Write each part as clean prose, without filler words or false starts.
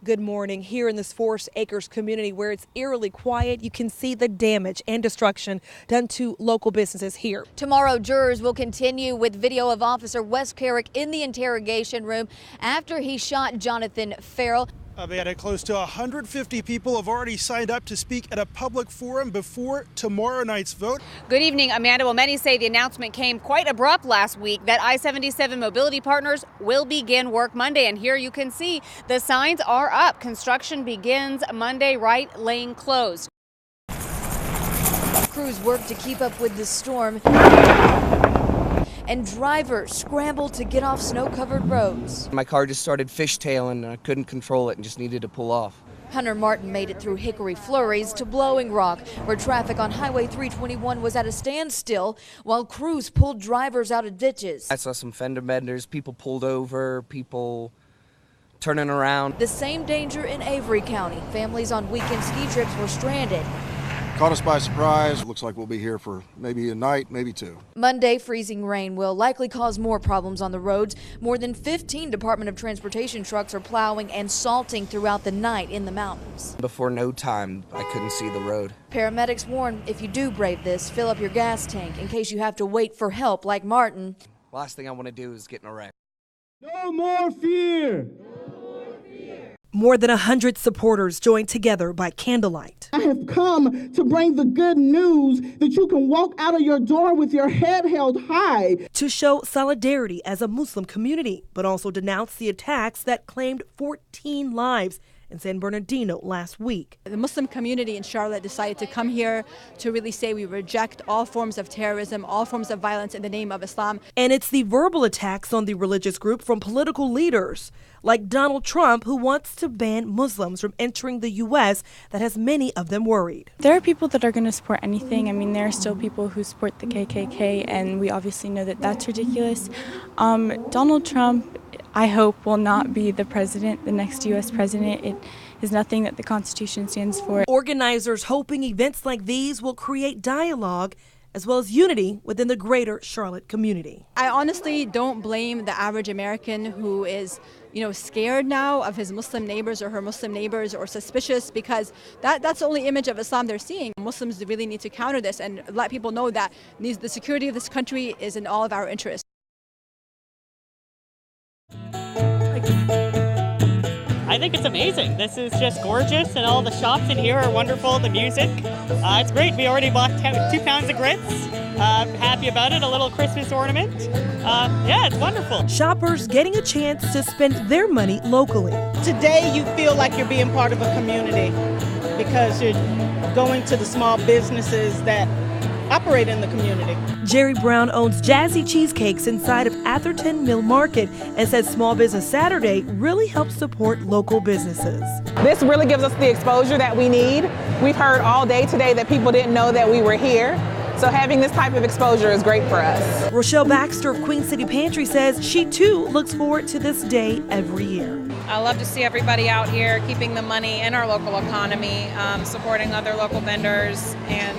Good morning. Here in this Forest Acres community where it's eerily quiet, you can see the damage and destruction done to local businesses here. Tomorrow, jurors will continue with video of Officer Wes Carrick in the interrogation room after he shot Jonathan Farrell. Amanda, close to 150 people have already signed up to speak at a public forum before tomorrow night's vote. Good evening, Amanda. Well, many say the announcement came quite abrupt last week that I-77 Mobility Partners will begin work Monday. And here you can see the signs are up. Construction begins Monday, right lane closed. Crews work to keep up with the storm, and drivers scrambled to get off snow-covered roads. My car just started fishtailing and I couldn't control it and just needed to pull off. Hunter Martin made it through Hickory Flurries to Blowing Rock, where traffic on Highway 321 was at a standstill while crews pulled drivers out of ditches. I saw some fender benders, people pulled over, people turning around. The same danger in Avery County. Families on weekend ski trips were stranded. Caught us by surprise. Looks like we'll be here for maybe a night, maybe two. Monday, freezing rain will likely cause more problems on the roads. More than 15 Department of Transportation trucks are plowing and salting throughout the night in the mountains. Before no time, I couldn't see the road. Paramedics warn if you do brave this, fill up your gas tank in case you have to wait for help like Martin. Last thing I want to do is get in a wreck. No more fear! More than 100 supporters joined together by candlelight. I have come to bring the good news that you can walk out of your door with your head held high. To show solidarity as a Muslim community, but also denounce the attacks that claimed 14 lives in San Bernardino last week. The Muslim community in Charlotte decided to come here to really say we reject all forms of terrorism, all forms of violence in the name of Islam. And it's the verbal attacks on the religious group from political leaders like Donald Trump, who wants to ban Muslims from entering the U.S. that has many of them worried. There are people that are going to support anything. I mean, there are still people who support the KKK, and we obviously know that that's ridiculous. Donald Trump, I hope, will not be the president, the next U.S. president. It is nothing that the Constitution stands for. Organizers hoping events like these will create dialogue as well as unity within the greater Charlotte community. I honestly don't blame the average American who is, scared now of his Muslim neighbors or her Muslim neighbors or suspicious, because that's the only image of Islam they're seeing. Muslims really need to counter this and let people know that the security of this country is in all of our interests. I think it's amazing. This is just gorgeous, and all the shops in here are wonderful. The music, it's great. We already bought 2 pounds of grits. Happy about it. A little Christmas ornament. Yeah, it's wonderful. Shoppers getting a chance to spend their money locally. Today you feel like you're being part of a community because you're going to the small businesses that operate in the community. Jerry Brown owns Jazzy Cheesecakes inside of Atherton Mill Market and says Small Business Saturday really helps support local businesses. This really gives us the exposure that we need. We've heard all day today that people didn't know that we were here. So having this type of exposure is great for us. Rochelle Baxter of Queen City Pantry says she too looks forward to this day every year. I love to see everybody out here keeping the money in our local economy, supporting other local vendors, and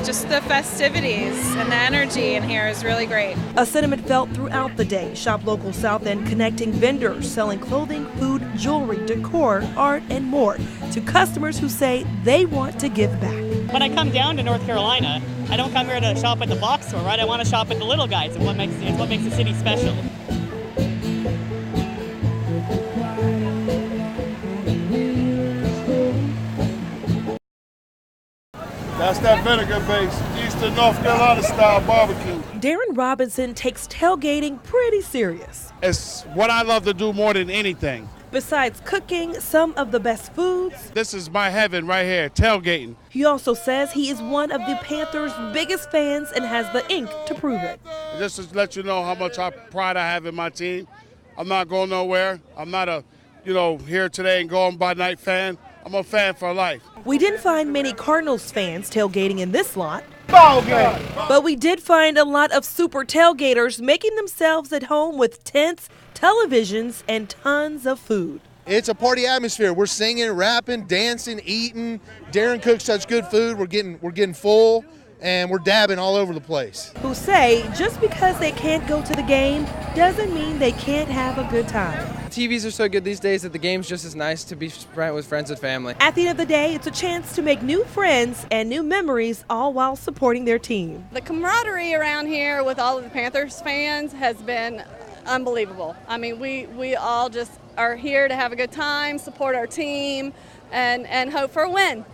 just the festivities and the energy in here is really great. A sentiment felt throughout the day. Shop Local South End connecting vendors selling clothing, food, jewelry, decor, art, and more to customers who say they want to give back. When I come down to North Carolina, I don't come here to shop at the box store, right? I want to shop at the little guys, and what makes the city special. That's that vinegar-based Eastern North Carolina style barbecue. Darren Robinson takes tailgating pretty serious. It's what I love to do more than anything. Besides cooking some of the best foods, this is my heaven right here, tailgating. He also says he is one of the Panthers' biggest fans and has the ink to prove it. Just to let you know how much pride I have in my team. I'm not going nowhere. I'm not a, here today and going by night fan. I'm a fan for life. We didn't find many Cardinals fans tailgating in this lot. Ball game. But we did find a lot of super tailgaters making themselves at home with tents, televisions, and tons of food. It's a party atmosphere. We're singing, rapping, dancing, eating. Darren cooks such good food. We're getting full. and we're dabbing all over the place. Who say just because they can't go to the game doesn't mean they can't have a good time. TVs are so good these days that the game's just as nice to be spent with friends and family. At the end of the day, it's a chance to make new friends and new memories, all while supporting their team. The camaraderie around here with all of the Panthers fans has been unbelievable. I mean, we all just are here to have a good time, support our team, and hope for a win.